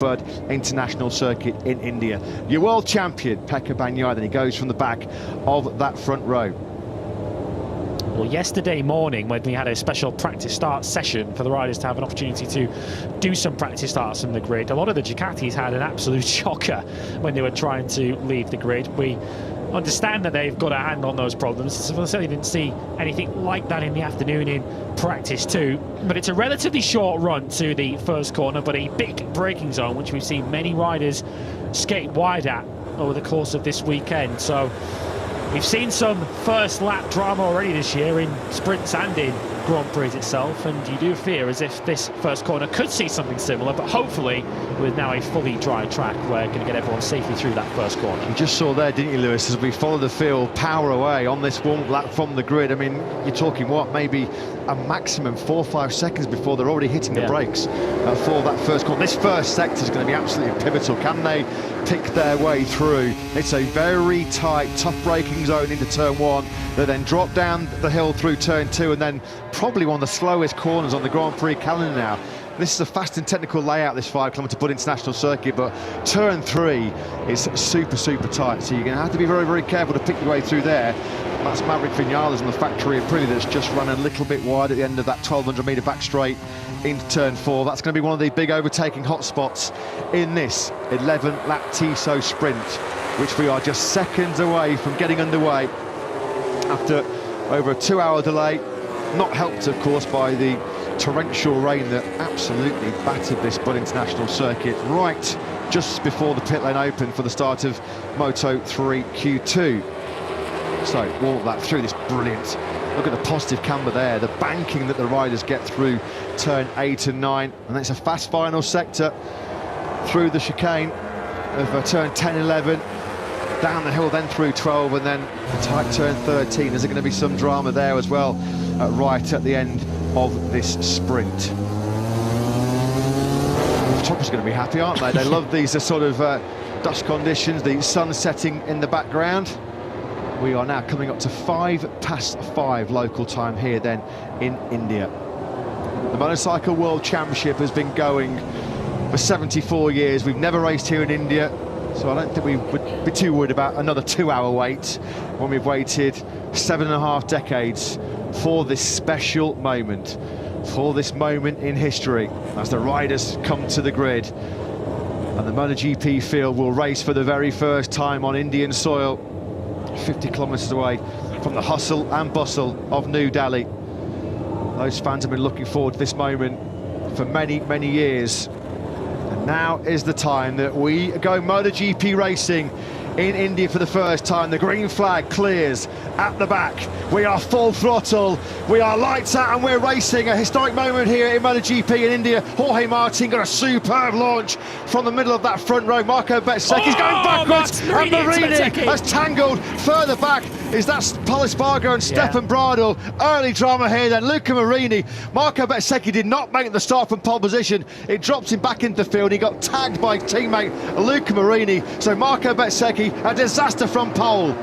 Third international circuit in India. Your world champion, Pecco Bagnaia, then he goes from the back of that front row. Well, yesterday morning, when we had a special practice start session for the riders to have an opportunity to do some practice starts from the grid, a lot of the Ducatis had an absolute shocker when they were trying to leave the grid. We understand that they've got a hand on those problems, so we certainly didn't see anything like that in the afternoon in practice too. But it's a relatively short run to the first corner, but a big braking zone, which we've seen many riders skate wide at over the course of this weekend. So we've seen some first lap drama already this year in sprints and in Grand Prix itself, and you do fear as if this first corner could see something similar, but hopefully with now a fully dry track, we're going to get everyone safely through that first corner. You just saw there, didn't you, Lewis, as we follow the field, power away on this warm lap from the grid. I mean, you're talking, what, maybe a maximum 4 or 5 seconds before they're already hitting the brakes for that first corner. This first sector is going to be absolutely pivotal. Can they pick their way through? It's a very tight, tough braking zone into turn 1. They then drop down the hill through turn 2, and then probably one of the slowest corners on the Grand Prix calendar now. This is a fast and technical layout, this 5-kilometre Bud International Circuit, but turn 3 is super tight, so you're going to have to be very careful to pick your way through there. That's Maverick Vinales on the factory Aprilia that's just run a little bit wide at the end of that 1200-metre back straight into turn 4. That's going to be one of the big overtaking hotspots in this 11-lap Tissot sprint, which we are just seconds away from getting underway after over a 2-hour delay, not helped of course by the torrential rain that absolutely battered this Bud International Circuit right just before the pit lane opened for the start of Moto3 Q2. So walk that through this brilliant, look at the positive camber there, the banking that the riders get through turn 8 and 9, and it's a fast final sector through the chicane of turn 10 and 11, down the hill then through 12, and then a tight turn 13. There's going to be some drama there as well right at the end of this sprint. The toppers are going to be happy, aren't they? They love these sort of dust conditions, the sun setting in the background. We are now coming up to 5:05 local time here then in India. The Motorcycle World Championship has been going for 74 years. We've never raced here in India, so I don't think we would be too worried about another 2-hour wait when we've waited 7.5 decades for this special moment, for this moment in history as the riders come to the grid and the MotoGP field will race for the very first time on Indian soil, 50 kilometres away from the hustle and bustle of New Delhi. Those fans have been looking forward to this moment for many years, and now is the time that we go MotoGP racing in India for the first time. The green flag clears at the back. We are full throttle, we are lights out, and we're racing. A historic moment here in MotoGP in India. Jorge Martin got a superb launch from the middle of that front row. Marco Bezzecchi's going backwards, and Marini has tangled further back. Is that Pol Espargaro and Stefan Bradl? Early drama here then. Luca Marini, Marco Bezzecchi did not make the start from pole position. It dropped him back into the field. He got tagged by teammate Luca Marini. So Marco Bezzecchi, a disaster from pole.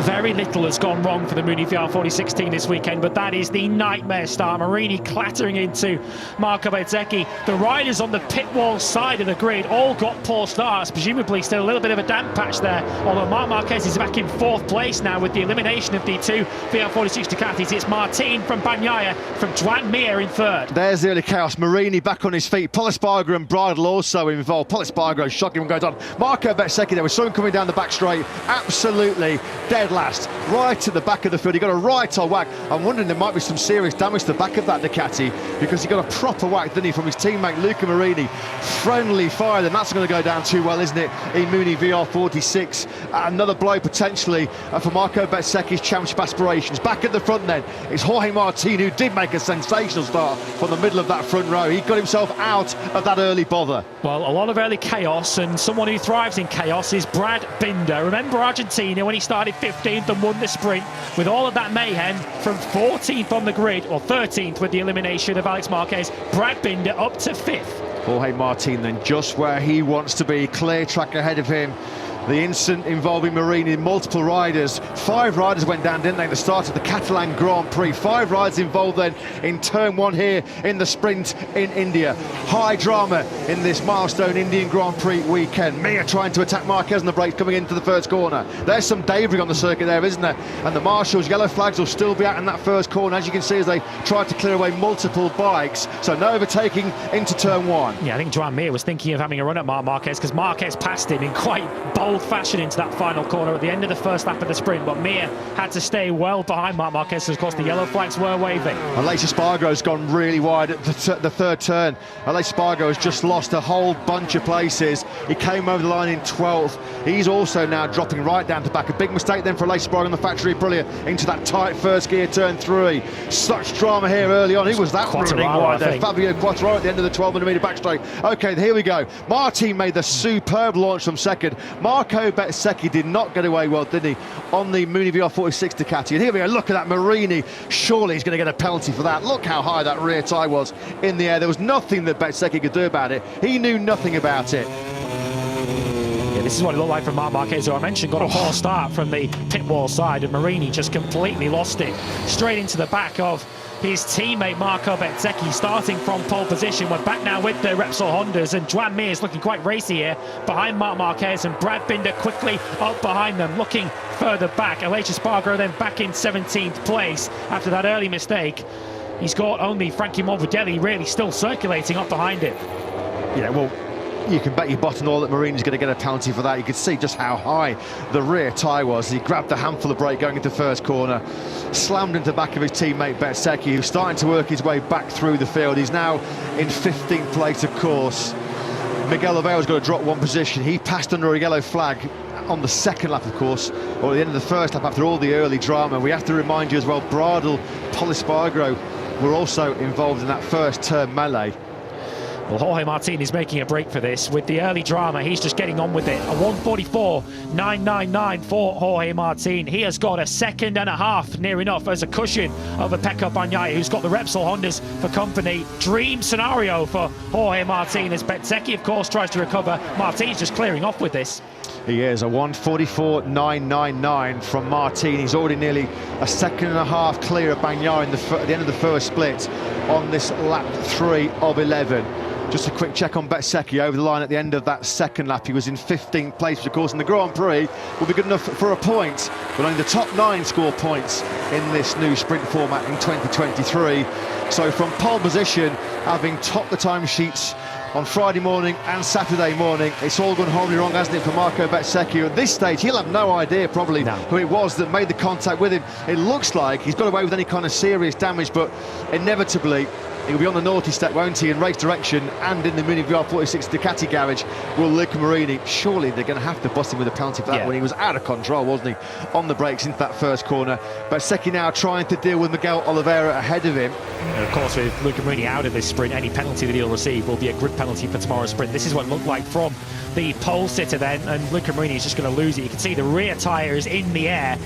Very little has gone wrong for the Muni VR40 team this weekend, but that is the nightmare start. Marini clattering into Marco Bezzecchi. The riders on the pit wall side of the grid all got poor starts, presumably still a little bit of a damp patch there, although Marc Marquez is back in 4th place now with the elimination of the 2 VR46 Ducatis. It's Martin from Bagnaia, from Joan Mir in 3rd. There's the early chaos. Marini back on his feet. Pol Espargaro and Bradl also involved. Pol Espargaro shocking what goes on. Marco Bezzecchi, there was someone coming down the back straight, absolutely dead last, right at the back of the field. He got a right on whack. I'm wondering there might be some serious damage to the back of that Ducati, because he got a proper whack, didn't he, from his teammate Luca Marini. Friendly fire, then that's going to go down too well, isn't it, in Muni VR46. Another blow potentially for Marco Bezzecchi's championship aspirations. Back at the front then, it's Jorge Martin, who did make a sensational start from the middle of that front row. He got himself out of that early bother. Well, a lot of early chaos, and someone who thrives in chaos is Brad Binder. Remember Argentina when he started 15th and won the sprint with all of that mayhem from 14th on the grid, or 13th with the elimination of Alex Marquez. Brad Binder up to 5th. Jorge Martin then just where he wants to be, clear track ahead of him The incident involving Marini, multiple riders. 5 riders went down, didn't they, at the start of the Catalan Grand Prix. 5 riders involved then in turn 1 here in the sprint in India. High drama in this milestone Indian Grand Prix weekend. Mir trying to attack Marquez on the brakes coming into the first corner. There's some debris on the circuit there, isn't there? And the marshals, yellow flags will still be out in that first corner, as you can see, as they try to clear away multiple bikes. So no overtaking into turn 1. Yeah, I think Joan Mir was thinking of having a run at Marquez, because Marquez passed him in quite bold fashion into that final corner at the end of the first lap of the sprint, but Mir had to stay well behind Marquez, so of course the yellow flags were waving. Aleix Espargaro's gone really wide at the third turn. Aleix Espargaro has just lost a whole bunch of places. He came over the line in 12th. He's also now dropping right down to back. A big mistake then for Aleix Espargaro on the factory Aprilia into that tight first gear, turn 3. Such drama here early on. He was that running wide there. Fabio Quartararo at the end of the 1200-metre backstraight. Okay, here we go. Martin made the superb launch from second. Marco Bezzecchi did not get away well, did he, on the Muni VR46 Ducati. And here we go, look at that Marini. Surely he's going to get a penalty for that. Look how high that rear tyre was in the air. There was nothing that Bezzecchi could do about it. He knew nothing about it. Yeah, this is what it looked like from Marquez, who I mentioned got a poor start from the pit wall side, and Marini just completely lost it. Straight into the back of his teammate Marco Bezzecchi, starting from pole position. We're back now with the Repsol Hondas, and Joan Mir is looking quite racy here behind Marc Marquez, and Brad Binder quickly up behind them, looking further back. Aleix Espargaro then back in 17th place after that early mistake. He's got only Frankie Morbidelli really still circulating up behind him. Yeah, well, you can bet your bottom dollar that Marini's going to get a penalty for that. You could see just how high the rear tyre was. He grabbed a handful of brake going into first corner, slammed into the back of his teammate Bezzecchi, who's starting to work his way back through the field. He's now in 15th place, of course. Miguel Oliveira's got to drop 1 position. He passed under a yellow flag on the second lap, of course, or at the end of the first lap after all the early drama. We have to remind you as well, Bradl, Pol Espargaro were also involved in that first turn melee. Well, Jorge Martin is making a break for this. With the early drama, he's just getting on with it. A 1:44.999 for Jorge Martin. He has got a second and a half, near enough, as a cushion over Pecco Bagnaia, who's got the Repsol Hondas for company. Dream scenario for Jorge Martin, as Bezzecchi, of course, tries to recover. Martin's just clearing off with this. He is a 1:44.999 from Martin. He's already nearly a second and a half clear of Bagnaia at the end of the first split on this lap 3 of 11. Just a quick check on Bezzecchi over the line at the end of that second lap. He was in 15th place, which of course in the Grand Prix will be good enough for a point, but only the top 9 score points in this new sprint format in 2023. So from pole position, having topped the timesheets on Friday morning and Saturday morning, it's all gone horribly wrong, hasn't it, for Marco Bezzecchi? At this stage, he'll have no idea probably who it was that made the contact with him. It looks like he's got away with any kind of serious damage, but inevitably he'll be on the naughty step, won't he, in race direction and in the Mini VR46 Ducati garage will Luca Marini. Surely they're going to have to bust him with a penalty for that when he was out of control, wasn't he, on the brakes into that first corner. Bezzecchi now trying to deal with Miguel Oliveira ahead of him. And of course, with Luca Marini out of this sprint, any penalty that he'll receive will be a grid penalty for tomorrow's sprint. This is what it looked like from the pole sitter then, and Luca Marini is just going to lose it. You can see the rear tyre is in the air,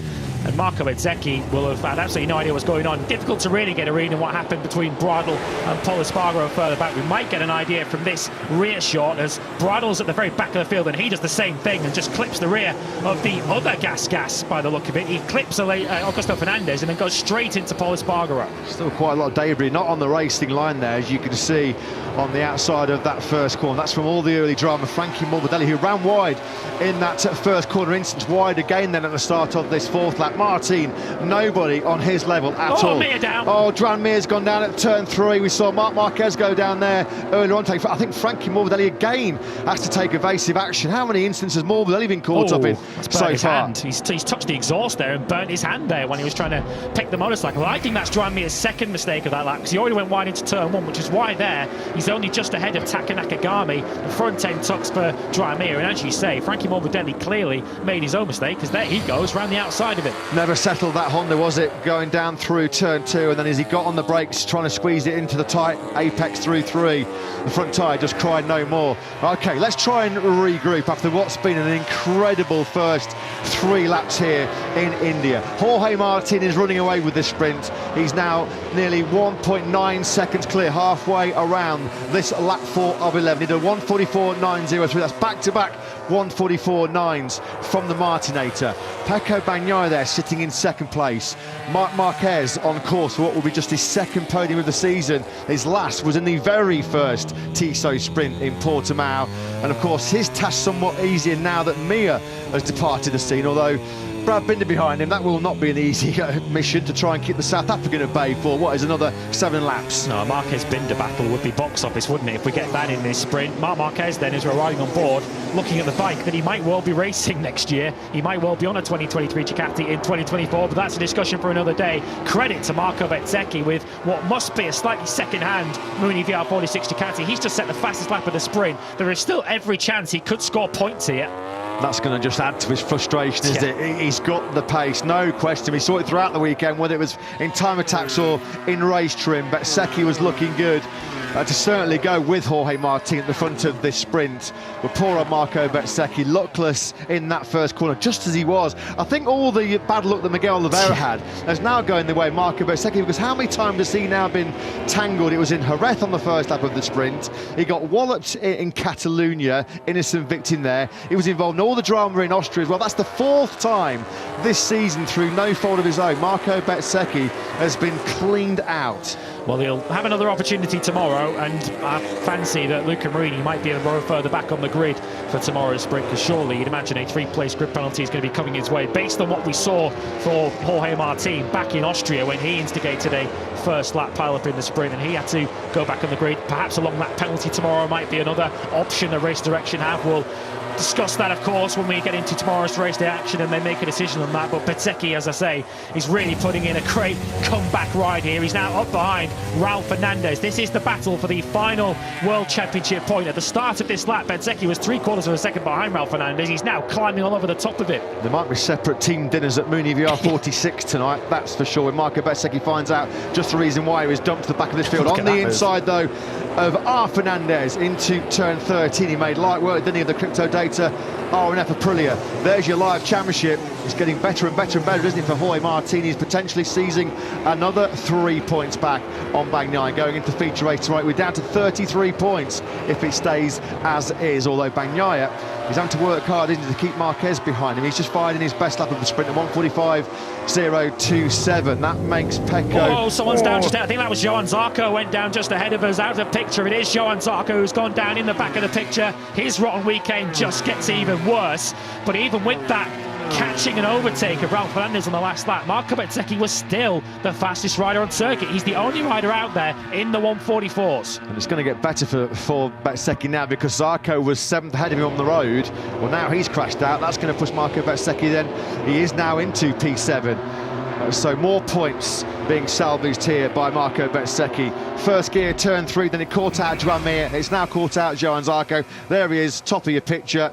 and Marco Bezzecchi will have had absolutely no idea what's going on. Difficult to really get a read on what happened between Bradl and Pol Espargaro further back. We might get an idea from this rear shot, as Bradl's at the very back of the field and he does the same thing and just clips the rear of the other gas by the look of it. He clips Augusto Fernandez and then goes straight into Pol Espargaro. Still quite a lot of debris, not on the racing line there, as you can see on the outside of that first corner. That's from all the early drama. Frankie Morbidelli, who ran wide in that first corner instance, wide again then at the start of this fourth lap. Martin, nobody on his level at all. Mir down. Oh, Joan Mir's gone down at turn 3. We saw Marc Marquez go down there earlier on. I think Frankie Morbidelli again has to take evasive action. How many instances has Morbidelli been caught up in so far? He's touched the exhaust there and burnt his hand there when he was trying to pick the motorcycle. I think that's Joan Mir's second mistake of that lap, because he already went wide into turn 1, which is why there he's only just ahead of Taka Nakagami. The front end tucks for Joan Mir, and as you say, Frankie Morbidelli clearly made his own mistake, because there he goes round the outside of it. Never settled that Honda, was it? Going down through turn 2, and then as he got on the brakes, trying to squeeze it into the tight apex through 3, the front tyre just cried no more. Okay, let's try and regroup after what's been an incredible first 3 laps here in India. Jorge Martin is running away with this sprint. He's now nearly 1.9 seconds clear, halfway around this lap 4 of 11. He did a 1:44.903. That's back-to-back 1:44.9s from the Martinator. Pecco Bagnaia there sitting in second place. Marc Marquez on course for what will be just his second podium of the season. His last was in the very first Tissot sprint in Portimao. And of course his task somewhat easier now that Mir has departed the scene, although Brad Binder behind him, that will not be an easy mission to try and keep the South African at bay for what is another 7 laps. No, a Marquez-Binder battle would be box office, wouldn't it, if we get that in this sprint. Marc Marquez then, as we're riding on board, looking at the bike that he might well be racing next year. He might well be on a 2023 Ducati in 2024, but that's a discussion for another day. Credit to Marco Bezzecchi with what must be a slightly second-hand Muni VR46 Ducati. He's just set the fastest lap of the sprint. There is still every chance he could score points here. That's going to just add to his frustration, isn't it? He's got the pace, no question. We saw it throughout the weekend, whether it was in time attacks or in race trim. Bezzecchi was looking good to certainly go with Jorge Martin at the front of this sprint. But poor old Marco Bezzecchi, luckless in that first corner, just as he was. I think all the bad luck that Miguel Oliveira had is now going the way of Marco Bezzecchi, because how many times has he now been tangled? It was in Jerez on the first lap of the sprint. He got walloped in Catalonia, innocent victim there. He was involved in all the drama in Austria as well. That's the 4th time this season, through no fault of his own, Marco Bezzecchi has been cleaned out. Well, he'll have another opportunity tomorrow, and I fancy that Luca Marini might be a row further back on the grid for tomorrow's sprint, because surely you'd imagine a 3-place grid penalty is going to be coming his way, based on what we saw for Jorge Martin back in Austria when he instigated a first lap pile-up in the sprint and he had to go back on the grid. Perhaps a long lap penalty tomorrow might be another option the race direction have. We'll discuss that, of course, when we get into tomorrow's race day action and they make a decision on that. But Bezzecchi, as I say, is really putting in a great comeback ride here. He's now up behind Raul Fernandez. This is the battle for the final World Championship point. At the start of this lap, Bezzecchi was 3/4 of a second behind Raul Fernandez. He's now climbing all over the top of it. There might be separate team dinners at Muni VR46 tonight, that's for sure, when Marco Bezzecchi finds out just the reason why he was dumped to the back of this field. On the inside, though, of R. Fernandez into turn 13. He made light work, didn't he, of the crypto data RNF Aprilia. There's your live championship. It's getting better and better and better, isn't it, for Jorge Martin? He's potentially seizing another 3 points back on Bagnaia going into feature race tonight. We're down to 33 points if it stays as is, although Bagnaia is having to work hard, isn't he, to keep Marquez behind him. He's just fired in his best lap of the sprint at 1:45.027. That makes Pecco... Oh, someone's down just ahead. I think that was Johan Zarco went down just ahead of us, out of the picture. It is Johan Zarco who's gone down in the back of the picture. His rotten weekend just gets even worse. But even with that catching an overtake of Raul Fernandez on the last lap, Marco Bezzecchi was still the fastest rider on circuit. He's the only rider out there in the 1:44s. And it's going to get better for Bezzecchi now, because Zarco was 7th ahead of him on the road. Well, now he's crashed out. That's going to push Marco Bezzecchi then. He is now into P7. So more points being salvaged here by Marco Bezzecchi. First gear, turn 3, then it caught out Joan Mir. It's now caught out Johan Zarco. There he is, top of your picture.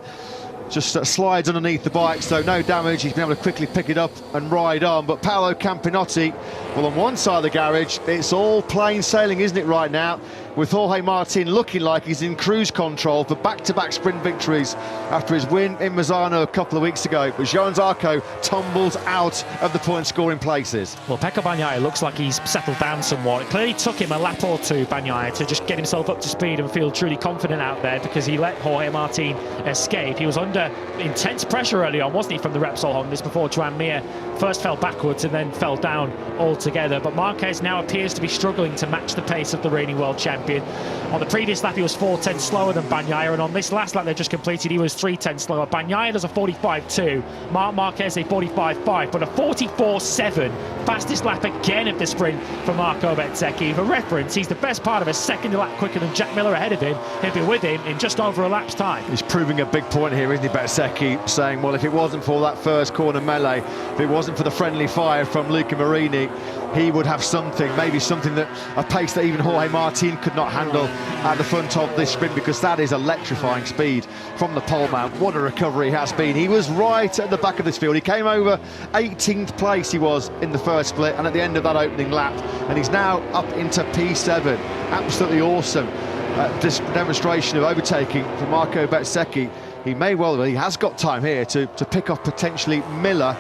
Just slides underneath the bike, so no damage. He's been able to quickly pick it up and ride on. But Paolo Campinotti, well, on one side of the garage, it's all plain sailing, isn't it, right now? With Jorge Martin looking like he's in cruise control for back-to-back sprint victories after his win in Misano a couple of weeks ago. But Johan Zarco tumbles out of the point-scoring places. Well, Pecco Bagnaia looks like he's settled down somewhat. It clearly took him a lap or two, Bagnaia, to just get himself up to speed and feel truly confident out there, because he let Jorge Martin escape. He was under intense pressure early on, wasn't he, from the Repsol Hondas before Joan Mir first fell backwards and then fell down altogether. But Marquez now appears to be struggling to match the pace of the reigning world champion. On the previous lap, he was 4/10 slower than Bagnaia, and on this last lap they just completed, he was 3/10 slower. Bagnaia does a 45.2, Marc Marquez a 45.5, but a 44.7 fastest lap again of the sprint for Marco Bezzecchi. For reference, he's the best part of a second lap quicker than Jack Miller ahead of him. He'll be with him in just over a lap's time. He's proving a big point here, isn't he, Bezzecchi, saying, well, if it wasn't for that first corner melee, if it wasn't for the friendly fire from Luca Marini, he would have something, maybe something that, a pace that even Jorge Martin could could not handle at the front of this sprint, because that is electrifying speed from the pole man. What a recovery he has been. He was right at the back of this field. He came over 18th place he was in the first split, and at the end of that opening lap, and he's now up into P7. Absolutely awesome. This demonstration of overtaking for Marco Bezzecchi. He has got time here to pick off potentially Miller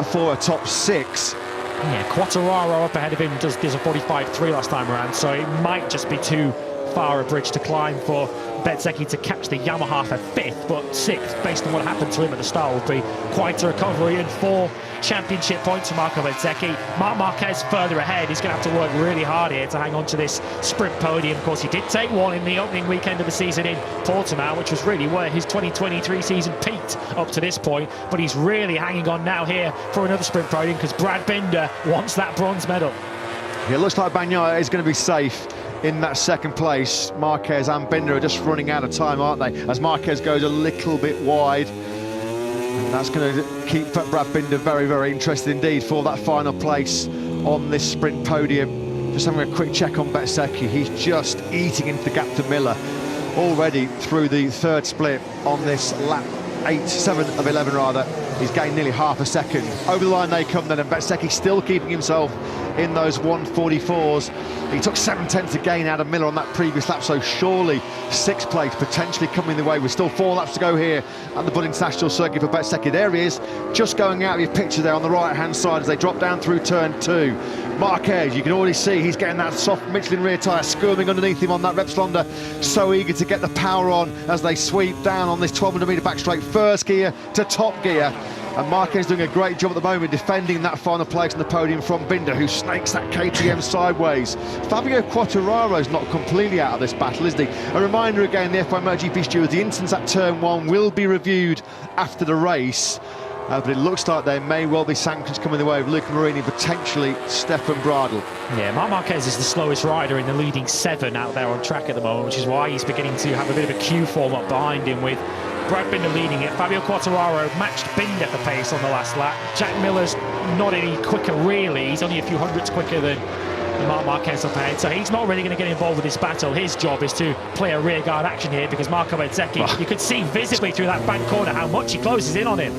for a top 6. Yeah, Quartararo up ahead of him does a 45.3 last time around, so it might just be too far a bridge to climb for Bezzecchi to catch the Yamaha for 5th, but 6th, based on what happened to him at the start, would be quite a recovery, and 4 championship points for Marco Bezzecchi. Marc Marquez further ahead. He's going to have to work really hard here to hang on to this sprint podium. Of course, he did take one in the opening weekend of the season in Portimao, which was really where his 2023 season peaked up to this point, but he's really hanging on now here for another sprint podium, because Brad Binder wants that bronze medal. Yeah, it looks like Bagnaia is going to be safe in that second place. Marquez and Binder are just running out of time, aren't they? As Marquez goes a little bit wide. And that's going to keep Brad Binder very, very interested indeed for that final place on this sprint podium. Just having a quick check on Bezzecchi. He's just eating into the gap to Miller already through the third split on this lap 7 of 11 rather. He's gained nearly half a second. Over the line they come then, and Bezzecchi still keeping himself in those 144s. He took 7/10 to gain out of Miller on that previous lap, so surely 6th place potentially coming the way. With still 4 laps to go here at the Bud International Circuit for Bezzecchi. There he is, just going out of your picture there on the right-hand side as they drop down through turn 2. Marquez, you can already see he's getting that soft Michelin rear tyre squirming underneath him on that Repsol. So eager to get the power on as they sweep down on this 1200-metre back straight, first gear to top gear. And Marquez doing a great job at the moment defending that final place on the podium from Binder, who snakes that KTM sideways. Fabio Quartararo's not completely out of this battle, is he? A reminder again, the F1 MotoGP stewards, the incidents at turn 1 will be reviewed after the race. But it looks like there may well be sanctions coming the way of Luca Marini, potentially Stefan Bradl. Yeah, Marc Marquez is the slowest rider in the leading 7 out there on track at the moment, which is why he's beginning to have a bit of a queue form up behind him, with Brad Binder leading it. Fabio Quartararo matched Binder for pace on the last lap. Jack Miller's not any quicker really, he's only a few hundredths quicker than Marc Marquez up ahead, so he's not really going to get involved with this battle. His job is to play a rearguard action here, because Marco Bezzecchi, you could see visibly through that back corner how much he closes in on him.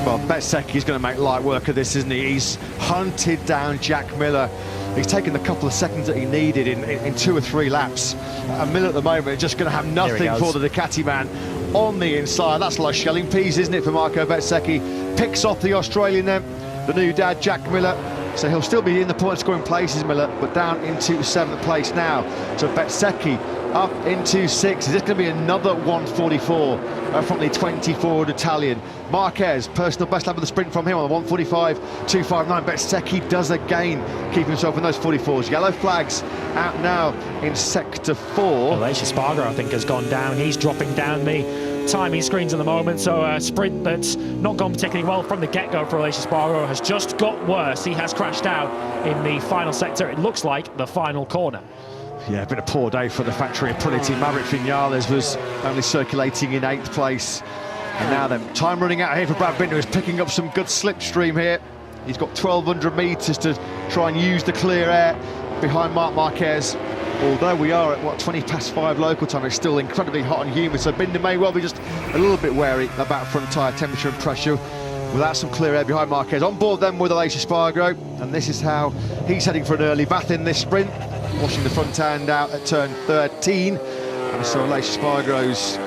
Well, Bezzecchi's going to make light work of this, isn't he? He's hunted down Jack Miller. He's taken the couple of seconds that he needed in 2 or 3 laps. And Miller at the moment just going to have nothing for the Ducati man on the inside. That's like shelling peas, isn't it, for Marco Bezzecchi? Picks off the Australian then, the new dad, Jack Miller. So he'll still be in the point scoring places, Miller, but down into 7th place now. So Bezzecchi up into 6th. Is this going to be another 144 from the 24 Italian? Marquez, personal best lap of the sprint from him on the 145.259. Bezzecchi does again keep himself in those 44s. Yellow flags out now in sector 4. Aleix Espargaro, I think, has gone down. He's dropping down the timing screens at the moment, so a sprint that's not gone particularly well from the get-go for Aleix Espargaro has just got worse. He has crashed out in the final sector. It looks like the final corner. Yeah, a bit of a poor day for the factory of Prinity. Maverick Vinales was only circulating in 8th place. And now then, time running out here for Brad Binder, who's picking up some good slipstream here. He's got 1,200 metres to try and use the clear air behind Marc Marquez. Although we are at, what, 5:20 local time, it's still incredibly hot and humid, so Binder may well be just a little bit wary about front tyre temperature and pressure without some clear air behind Marquez. On board then with Aleix Espargaro, and this is how he's heading for an early bath in this sprint, washing the front end out at turn 13. And so Aleix Espargaro's,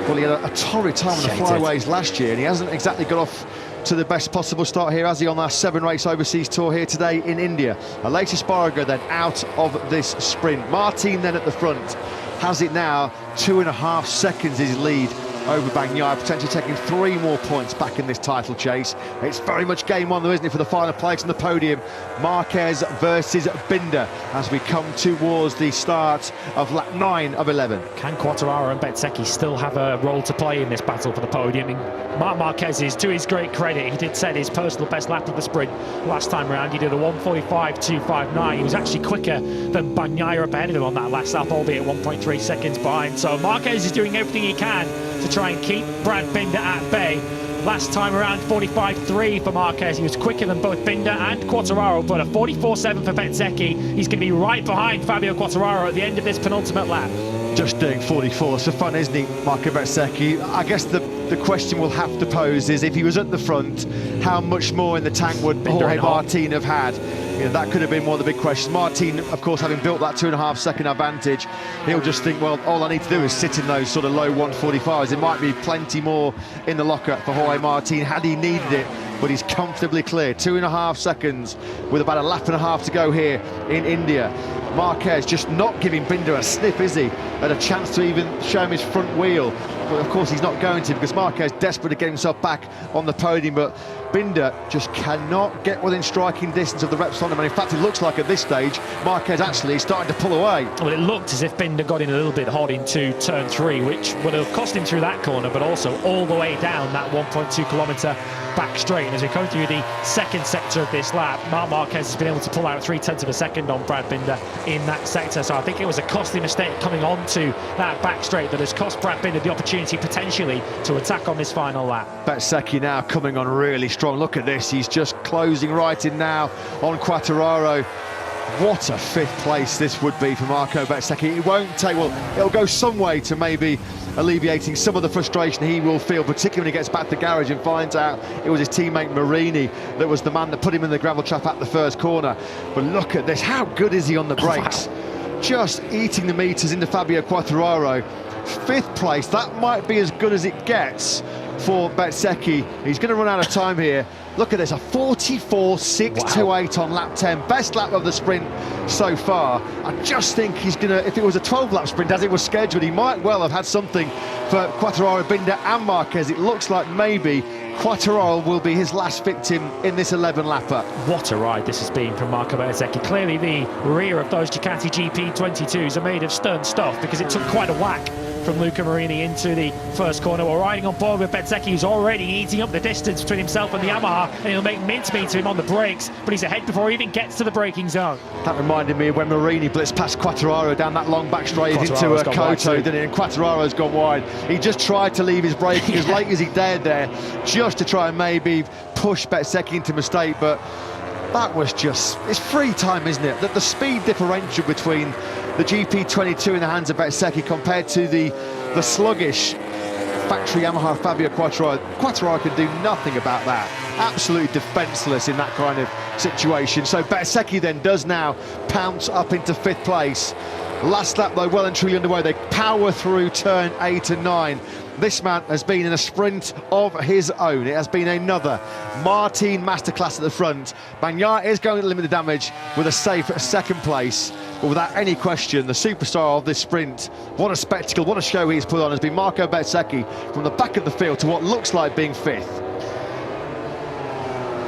well, he had a torrid time on the flyways last year, and he hasn't exactly got off to the best possible start here, has he, on our 7-race overseas tour here today in India. Aleix Espargaro then out of this sprint. Martin then at the front has it now, 2.5 seconds his lead over Bagnaia, potentially taking 3 more points back in this title chase. It's very much game on though, isn't it, for the final place on the podium. Marquez versus Binder as we come towards the start of lap 9 of 11. Can Quartararo and Bezzecchi still have a role to play in this battle for the podium? I mean, Marc Marquez is, to his great credit, he did set his personal best lap of the sprint last time around. He did a 1:45.259. He was actually quicker than Bagnaia up ahead of him on that last lap, albeit 1.3 seconds behind. So Marquez is doing everything he can to try and keep Brad Binder at bay. Last time around, 45.3 for Marquez. He was quicker than both Binder and Quartararo, but a 44.7 for Bezzecchi he's going to be right behind Fabio Quartararo at the end of this penultimate lap. Just doing 44, so fun, isn't he, Marco Bezzecchi? I guess the question we'll have to pose is, if he was at the front, how much more in the tank would Jorge Martin have had? You know, that could have been one of the big questions. Martin, of course, having built that 2.5 second advantage, he'll just think, well, all I need to do is sit in those sort of low 145s. There might be plenty more in the locker for Jorge Martin had he needed it, but he's comfortably clear. 2.5 seconds with about a lap and a half to go here in India. Marquez just not giving Binder a sniff, is he? At a chance to even show him his front wheel. But of course he's not going to, because Marquez desperate to get himself back on the podium, but Binder just cannot get within striking distance of the Repsol. And in fact, it looks like at this stage Marquez actually is starting to pull away. Well, it looked as if Binder got in a little bit hot into turn 3, which would have cost him through that corner, but also all the way down that 1.2 kilometre back straight. And as we go through the second sector of this lap, Marc Marquez has been able to pull out 0.3 of a second on Brad Binder in that sector. So I think it was a costly mistake coming onto that back straight that has cost Brad Binder the opportunity potentially to attack on this final lap. Bezzecchi now coming on really strong. Look at this, he's just closing right in now on Quartararo. What a 5th place this would be for Marco Bezzecchi. It won't take, well, it'll go some way to maybe alleviating some of the frustration he will feel, particularly when he gets back to the garage and finds out it was his teammate Marini that was the man that put him in the gravel trap at the first corner. But look at this, how good is he on the brakes? Wow. Just eating the meters into Fabio Quartararo. 5th place, that might be as good as it gets for Bezzecchi. He's going to run out of time here. Look at this, a 44.628 on lap 10. Best lap of the sprint so far. I just think he's going to, if it was a 12-lap sprint as it was scheduled, he might well have had something for Quartararo, Binder and Marquez. It looks like maybe Quartararo will be his last victim in this 11-lapper. What a ride this has been from Marco Bezzecchi. Clearly the rear of those Ducati GP22s are made of stern stuff, because it took quite a whack from Luca Marini into the first corner. We're riding on board with Bezzecchi, who's already eating up the distance between himself and the Yamaha, and he'll make mincemeat to him on the brakes, but he's ahead before he even gets to the braking zone. That reminded me of when Marini blitzed past Quartararo down that long back straight into Koto, didn't he? And Quartararo's gone wide. He just tried to leave his braking as late as he dared there, just to try and maybe push Bezzecchi into mistake, but that was just, it's free time, isn't it? That the speed differential between the GP22 in the hands of Bezzecchi compared to the sluggish factory Yamaha Fabio Quartararo. Quartararo can do nothing about that. Absolutely defenceless in that kind of situation. So Bezzecchi then does now pounce up into 5th place. Last lap though, well and truly underway. They power through turn 8 and 9. This man has been in a sprint of his own. It has been another Martin masterclass at the front. Bagnaia is going to limit the damage with a safe 2nd place. But without any question, the superstar of this sprint, what a spectacle, what a show he's put on, has been Marco Bezzecchi from the back of the field to what looks like being 5th.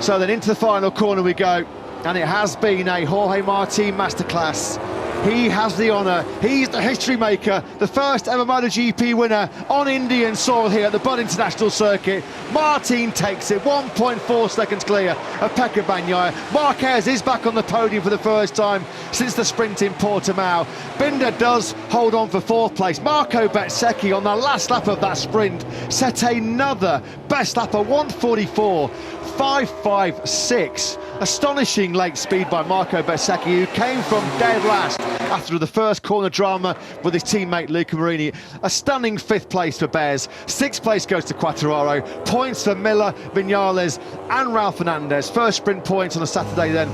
So then into the final corner we go, and it has been a Jorge Martin masterclass. He has the honour, he's the history maker, the first ever MotoGP winner on Indian soil here at the Bud International Circuit. Martin takes it, 1.4 seconds clear of Pecco Bagnaia. Marquez is back on the podium for the first time since the sprint in Portimao. Binder does hold on for 4th place. Marco Bezzecchi on the last lap of that sprint set another best lap of 1:44.556. Astonishing late speed by Marco Bezzecchi, who came from dead last after the first corner drama with his teammate Luca Marini. A stunning 5th place for Bez. 6th place goes to Quartararo. Points for Miller, Vinales and Raul Fernandez. First sprint points on a Saturday then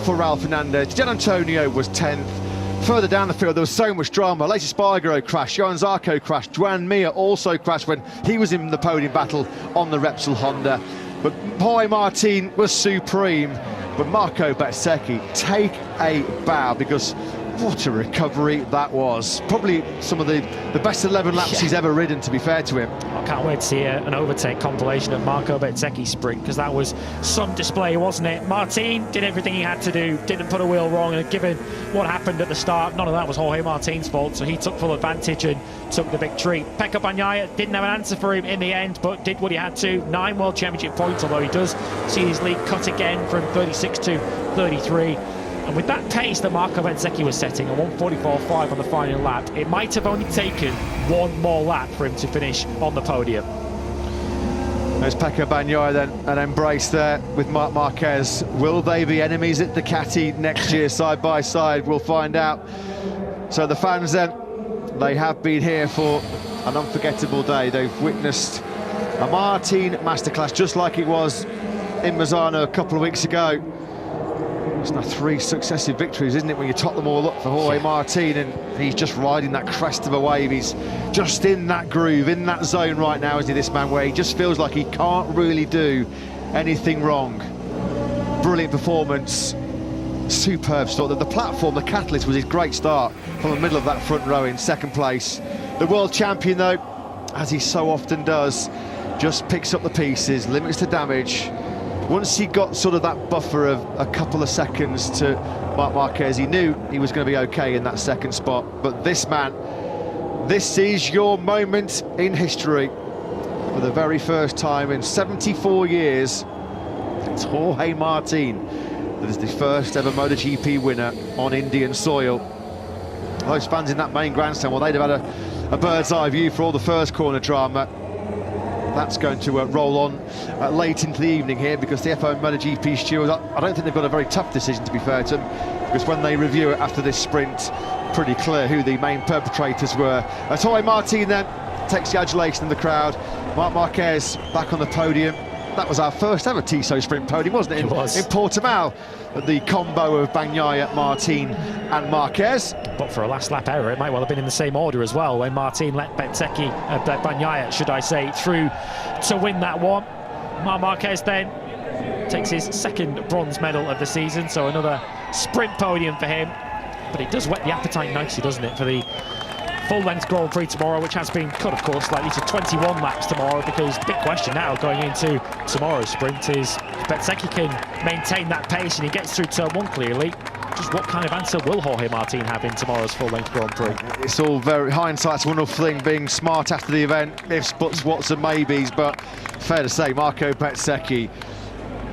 for Raul Fernandez. Gian Antonio was 10th. Further down the field, there was so much drama. Lacey Spargaro crashed, Johan Zarco crashed, Joan Mir also crashed when he was in the podium battle on the Repsol Honda. But Jorge Martin was supreme. But Marco Bezzecchi, take a bow, because what a recovery that was. Probably some of the best 11 laps he's ever ridden, to be fair to him. I can't wait to see an overtake compilation of Marco Bezzecchi's sprint, because that was some display, wasn't it? Martin did everything he had to do, didn't put a wheel wrong, and given what happened at the start, none of that was Jorge Martin's fault, so he took full advantage and took the victory. Pecco Bagnaia didn't have an answer for him in the end, but did what he had to. 9 World Championship points, although he does see his lead cut again from 36 to 33. And with that pace that Marco Bezzecchi was setting, a 1:44.5 on the final lap, it might have only taken one more lap for him to finish on the podium. There's Pecco Bagnaia then, an embrace there with Marc Marquez. Will they be enemies at Ducati next year, side by side? We'll find out. So the fans then, they have been here for an unforgettable day. They've witnessed a Martin masterclass, just like it was in Misano a couple of weeks ago. It's now 3 successive victories, isn't it, when you top them all up for Jorge Martin, and he's just riding that crest of a wave. He's just in that groove, in that zone right now, isn't he, this man, where he just feels like he can't really do anything wrong. Brilliant performance, superb start. The platform, the catalyst, was his great start from the middle of that front row in second place. The world champion, though, as he so often does, just picks up the pieces, limits the damage. Once he got sort of that buffer of a couple of seconds to Marc Marquez, he knew he was going to be okay in that second spot. But this man, this is your moment in history. For the very first time in 74 years, it's Jorge Martin that is the first ever MotoGP winner on Indian soil. Those fans in that main grandstand, well, they'd have had a bird's eye view for all the first corner drama. That's going to roll on late into the evening here, because the FOM MotoGP stewards, I don't think they've got a very tough decision, to be fair to them, because when they review it after this sprint, pretty clear who the main perpetrators were. Jorge Martin then takes the adulation of the crowd. Marc Marquez back on the podium. That was our first ever Tissot sprint podium, wasn't it? It was. In Portimao, the combo of Bagnaia, Martin and Marquez. But for a last lap error, it might well have been in the same order as well, when Martin let Bagnaia, should I say, through to win that one. Marc Marquez then takes his second bronze medal of the season, so another sprint podium for him. But it does whet the appetite nicely, doesn't it, for the full-length Grand Prix tomorrow, which has been cut, of course, slightly to 21 laps tomorrow, because big question now going into tomorrow's sprint is if Bezzecchi can maintain that pace and he gets through turn 1 clearly, just what kind of answer will Jorge Martin have in tomorrow's full-length Grand Prix? It's all very, hindsight's a wonderful thing, being smart after the event, ifs, buts, whats and maybes, but fair to say, Marco Bezzecchi,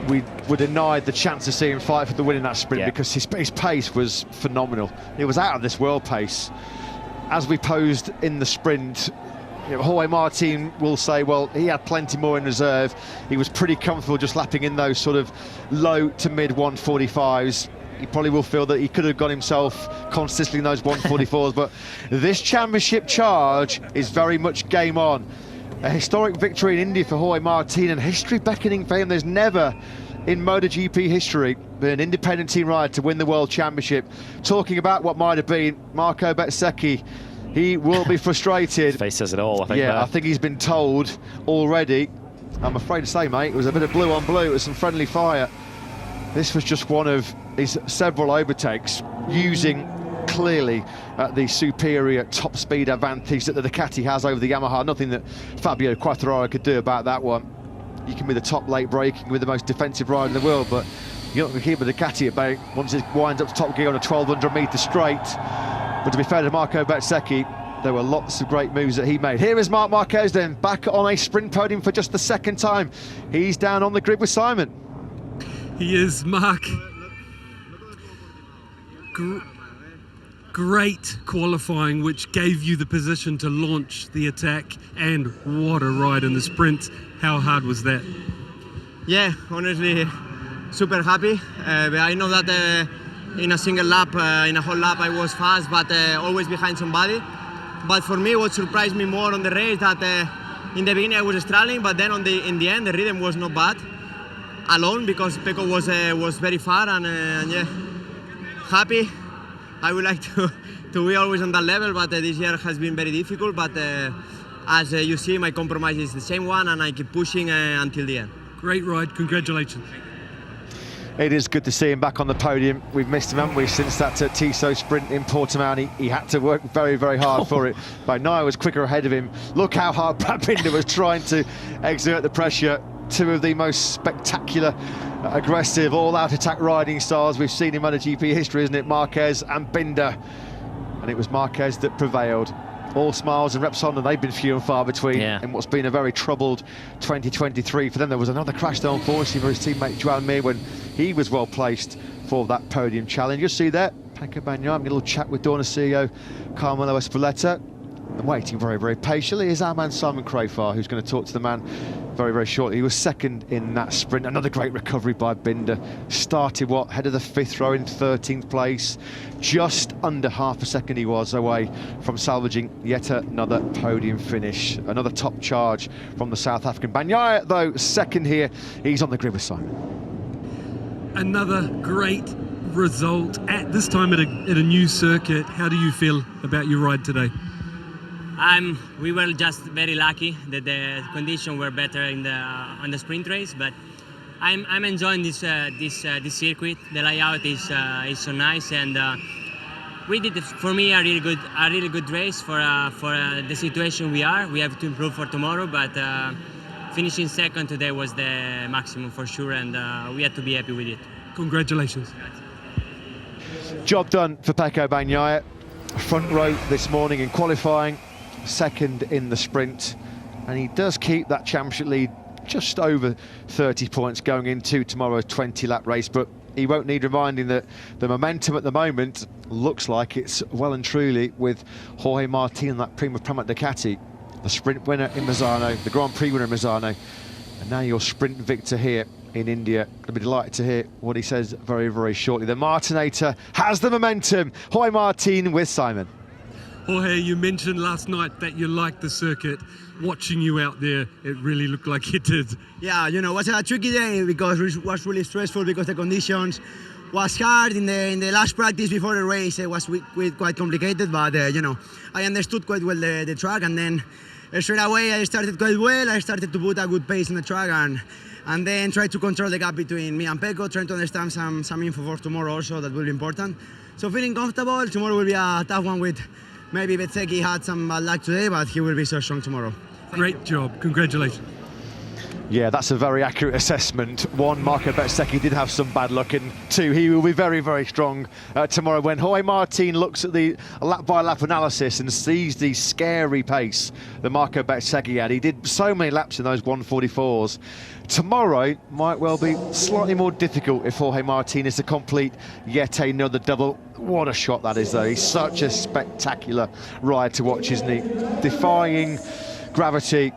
we were denied the chance to see him fight for the win in that sprint, because his pace was phenomenal. It was out of this world pace. As we posed in the sprint, Jorge Martin will say, well, he had plenty more in reserve. He was pretty comfortable just lapping in those sort of low to mid 145s. He probably will feel that he could have got himself consistently in those 144s, but this championship charge is very much game on. A historic victory in India for Jorge Martin, and history beckoning for him. There's never in MotoGP history been an independent team rider to win the World Championship. Talking about what might have been, Marco Bezzecchi, he will be frustrated. His face says it all, I think. Yeah, I think he's been told already. I'm afraid to say, mate, it was a bit of blue on blue, it was some friendly fire. This was just one of his several overtakes, using clearly the superior top speed advantage that the Ducati has over the Yamaha. Nothing that Fabio Quartararo could do about that one. You can be the top late braking with the most defensive rider in the world, but you're not going to keep the Ducati about once it winds up to top gear on a 1200 metre straight. But to be fair to Marco Bezzecchi, there were lots of great moves that he made. Here is Marc Marquez then, back on a sprint podium for just the second time. He's down on the grid with Simon. He is, Mark. Great qualifying, which gave you the position to launch the attack, and what a ride in the sprint. How hard was that? Yeah, honestly, super happy. I know that in a single lap, in a whole lap, I was fast, but always behind somebody. But for me, what surprised me more on the race that in the beginning I was struggling, but then in the end the rhythm was not bad. Alone, because Pecco was very far, and yeah, happy. I would like to be always on that level, but this year has been very difficult. But as you see, my compromise is the same one, and I keep pushing until the end. Great ride, congratulations. It is good to see him back on the podium. We've missed him, haven't we, since that Tissot sprint in Portimao. He had to work very, very hard for it. Bagnaia was quicker ahead of him. Look how hard Brad Binder was trying to exert the pressure. Two of the most spectacular, aggressive, all-out attack riding styles we've seen in MotoGP history, isn't it? Marquez and Binder. And it was Marquez that prevailed. All smiles and Repsol, and they've been few and far between in what's been a very troubled 2023 for them. There was another crash, though, unfortunately, for his teammate Joan Mir when he was well placed for that podium challenge. You'll see there, Pecco Bagnaia having a little chat with Dorna CEO Carmelo Espeleta. waiting very, very patiently is our man Simon Crafar, who's going to talk to the man very, very shortly. He was second in that sprint. Another great recovery by Binder. Started, head of the 5th row in 13th place. Just under half a second he was away from salvaging yet another podium finish. Another top charge from the South African. Bagnaia, though, second here. He's on the grid with Simon. Another great result at this time at a new circuit. How do you feel about your ride today? We were just very lucky that the conditions were better on the sprint race, but I'm enjoying this circuit. The layout is so nice, and we did, for me, a really good race for the situation we are. We have to improve for tomorrow, but finishing second today was the maximum for sure, and we had to be happy with it. Congratulations. Job done for Pecco Bagnaia. Front row this morning in qualifying, second in the sprint, and he does keep that championship lead just over 30 points going into tomorrow's 20-lap race, but he won't need reminding that the momentum at the moment looks like it's well and truly with Jorge Martin and that Prima Pramac Ducati, the sprint winner in Misano, the Grand Prix winner in Misano, and now your sprint victor here in India. I'll be delighted to hear what he says very, very shortly. The Martinator has the momentum. Jorge Martin with Simon. Jorge, you mentioned last night that you liked the circuit. Watching you out there, it really looked like you did. Yeah, you know, it was a tricky day because it was really stressful because the conditions was hard in the last practice before the race. It was quite complicated, but you know, I understood quite well the track, and then straight away I started quite well. I started to put a good pace on the track, and then try to control the gap between me and Pecco, trying to understand some info for tomorrow also that will be important. So feeling comfortable. Tomorrow will be a tough one with maybe Bezzecchi had some bad luck today, but he will be so strong tomorrow. Great job. Congratulations. Yeah, that's a very accurate assessment. One, Marco Bezzecchi did have some bad luck, and two, he will be very, very strong tomorrow when Jorge Martin looks at the lap-by-lap analysis and sees the scary pace that Marco Bezzecchi had. He did so many laps in those 144s. Tomorrow might well be slightly more difficult if Jorge Martin is to complete yet another double. What a shot that is, though. He's such a spectacular ride to watch, isn't he? Defying gravity.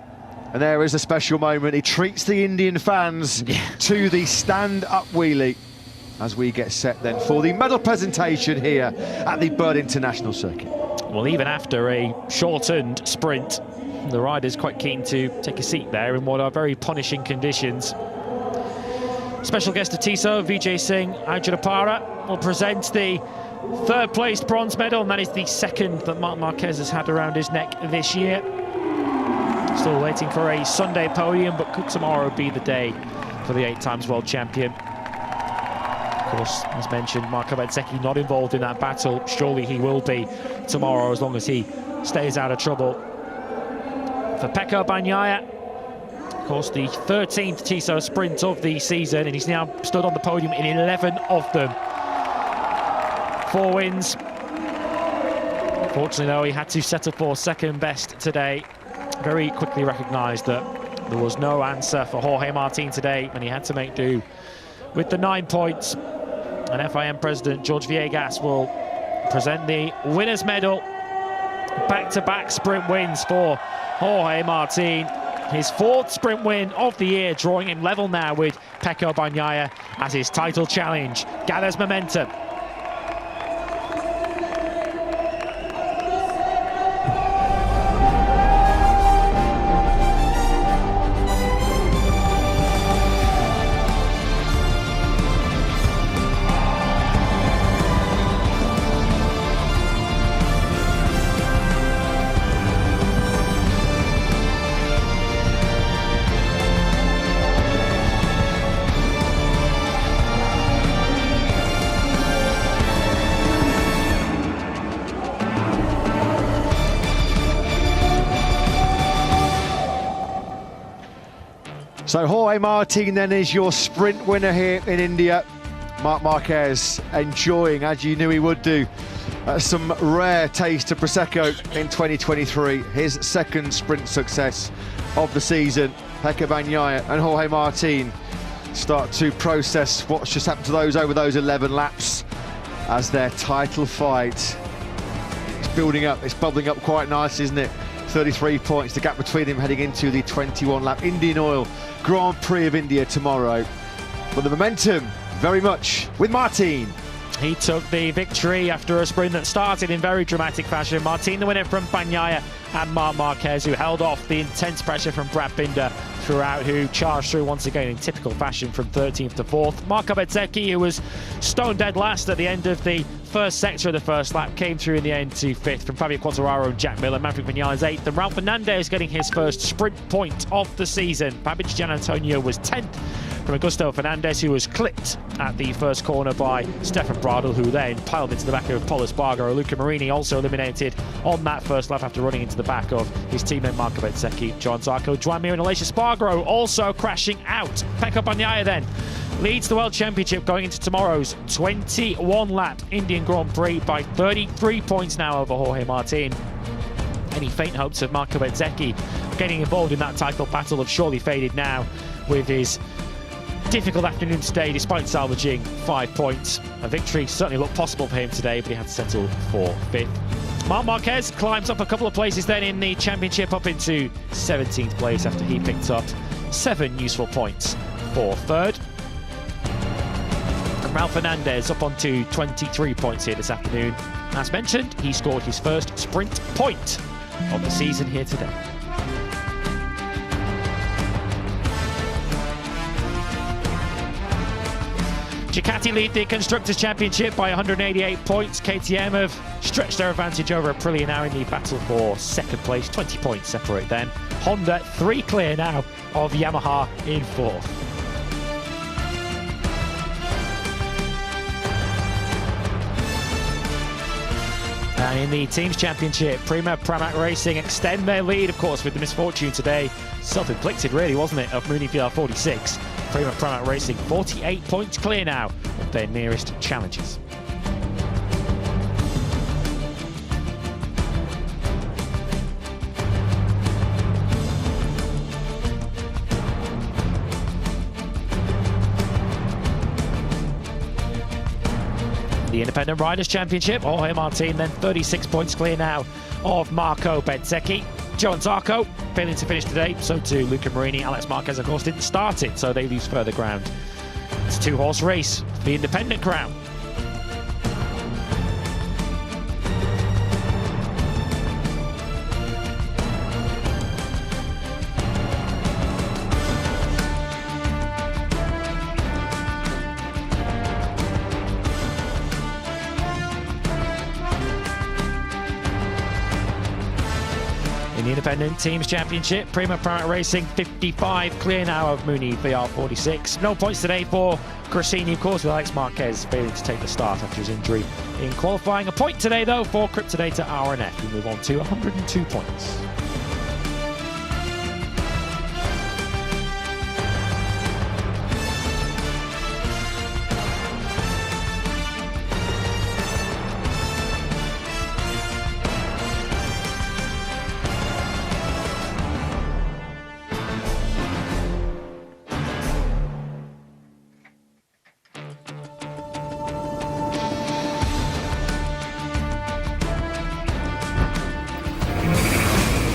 And there is a special moment. He treats the Indian fans to the stand-up wheelie as we get set then for the medal presentation here at the Bird International Circuit. Well, even after a shortened sprint, the rider's quite keen to take a seat there in what are very punishing conditions. Special guest of Tissot, Vijay Singh Ajudapara, will present the third-placed bronze medal, and that is the second that Marc Marquez has had around his neck this year. Still waiting for a Sunday podium, but could tomorrow be the day for the 8-times world champion? Of course, as mentioned, Marco Bezzecchi not involved in that battle. Surely he will be tomorrow as long as he stays out of trouble. For Pecco Bagnaia, of course, the 13th Tissot sprint of the season, and he's now stood on the podium in 11 of them. 4 wins. Unfortunately, though, he had to settle for second best today. Very quickly recognised that there was no answer for Jorge Martin today, and he had to make do with the 9 points. And FIM President George Villegas will present the winner's medal. Back-to-back sprint wins for Jorge Martin. His 4th sprint win of the year, drawing him level now with Pecco Bagnaia as his title challenge gathers momentum. So Jorge Martin then is your sprint winner here in India. Marc Marquez enjoying, as you knew he would do, some rare taste of Prosecco in 2023. His second sprint success of the season. Pecco Bagnaia and Jorge Martin start to process what's just happened to those over those 11 laps as their title fight is building up, it's bubbling up quite nice, isn't it? 33 points, the gap between him heading into the 21-lap Indian Oil Grand Prix of India tomorrow. But the momentum very much with Martin. He took the victory after a sprint that started in very dramatic fashion. Martin the winner from Bagnaia, and Marc Marquez, who held off the intense pressure from Brad Binder throughout, who charged through once again in typical fashion from 13th to 4th. Marco Bezzecchi, who was stone dead last at the end of the first sector of the first lap, came through in the end to 5th from Fabio Quartararo and Jack Miller. Maverick Vinales 8th, and Ralph Fernandez getting his first sprint point of the season. Babic Gianantonio was 10th from Augusto Fernandez, who was clipped at the first corner by Stefan Bradl, who then piled into the back of Paul Espargaro. Luca Marini also eliminated on that first lap after running into the back of his teammate Marco Bezzecchi. John Zarco, Joan Mir and Aleix Espargaro also crashing out. Pecco Bagnaia then leads the World Championship going into tomorrow's 21-lap Indian Grand Prix by 33 points now over Jorge Martin. Any faint hopes of Marco Bezzecchi getting involved in that title battle have surely faded now, with his difficult afternoon today despite salvaging 5 points. A victory certainly looked possible for him today, but he had to settle for 5th. Marc Marquez climbs up a couple of places then in the championship, up into 17th place after he picked up 7 useful points for 3rd. And Ralph Fernandez up onto 23 points here this afternoon. As mentioned, he scored his first sprint point of the season here today. Ducati lead the Constructors' Championship by 188 points. KTM have stretched their advantage over Aprilia now in the battle for 2nd place. 20 points separate them. Honda 3 clear now of Yamaha in 4th. And in the Teams Championship, Prima Pramac Racing extend their lead, of course, with the misfortune today, self-inflicted really, wasn't it, of Mooney VR46. Prima Pramac Racing 48 points clear now of their nearest challengers. The Independent Riders' Championship, Jorge Martin then 36 points clear now of Marco Bezzecchi. Joan Zarco failing to finish today, so too Luca Marini. Alex Marquez, of course, didn't start it, so they lose further ground. It's a 2-horse race for the independent crown. In the Independent Teams Championship, Prima Pramac Racing 55 clear now of Mooney VR46. No points today for Grassini, of course, with Alex Marquez failing to take the start after his injury in qualifying. A point today, though, for Kryptonator RNF. We move on to 102 points.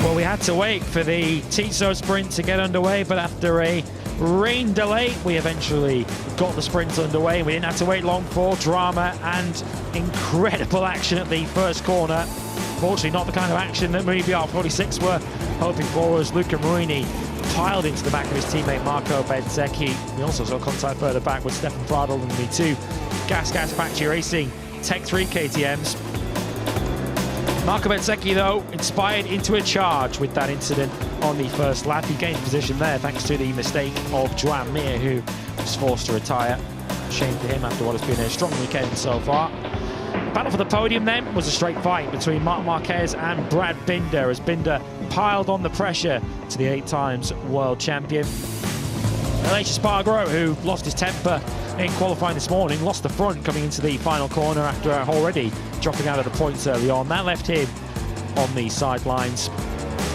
Well, we had to wait for the Tissot sprint to get underway, but after a rain delay, we eventually got the sprint underway. We didn't have to wait long for drama and incredible action at the first corner. Fortunately, not the kind of action that Mooney VR46 were hoping for, as Luca Marini piled into the back of his teammate Marco Bezzecchi. We also saw contact further back with Stefan Bradl and the 2 Gas Factory Racing Tech 3 KTMs. Marco Bezzecchi, though, inspired into a charge with that incident on the first lap. He gained position there thanks to the mistake of Joan Mir, who was forced to retire. Shame for him after what has been a strong weekend so far. Battle for the podium then was a straight fight between Marc Marquez and Brad Binder, as Binder piled on the pressure to the 8 times world champion. Aleix Espargaro, who lost his temper in qualifying this morning, lost the front coming into the final corner after already dropping out of the points early on. That left him on the sidelines.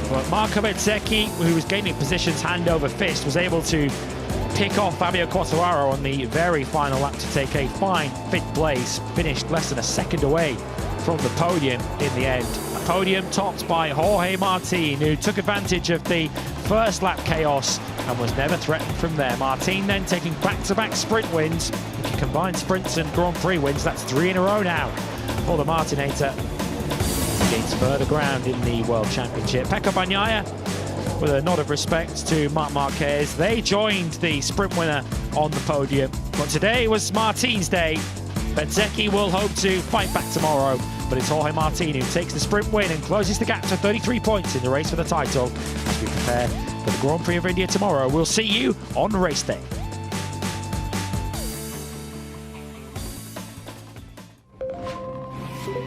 But Marco Bezzecchi, who was gaining positions hand over fist, was able to pick off Fabio Quartararo on the very final lap to take a fine 5th place, finished less than a second away from the podium in the end. A podium topped by Jorge Martin, who took advantage of the first lap chaos and was never threatened from there. Martin then taking back-to-back sprint wins. If you combine sprints and Grand Prix wins, that's 3 in a row now for the Martinator. Gains further ground in the World Championship. Pecco Bagnaia with a nod of respect to Marc Marquez. They joined the sprint winner on the podium. But today was Martin's day. Bezzecchi will hope to fight back tomorrow, but it's Jorge Martin who takes the sprint win and closes the gap to 33 points in the race for the title as we prepare for the Grand Prix of India tomorrow. We'll see you on race day.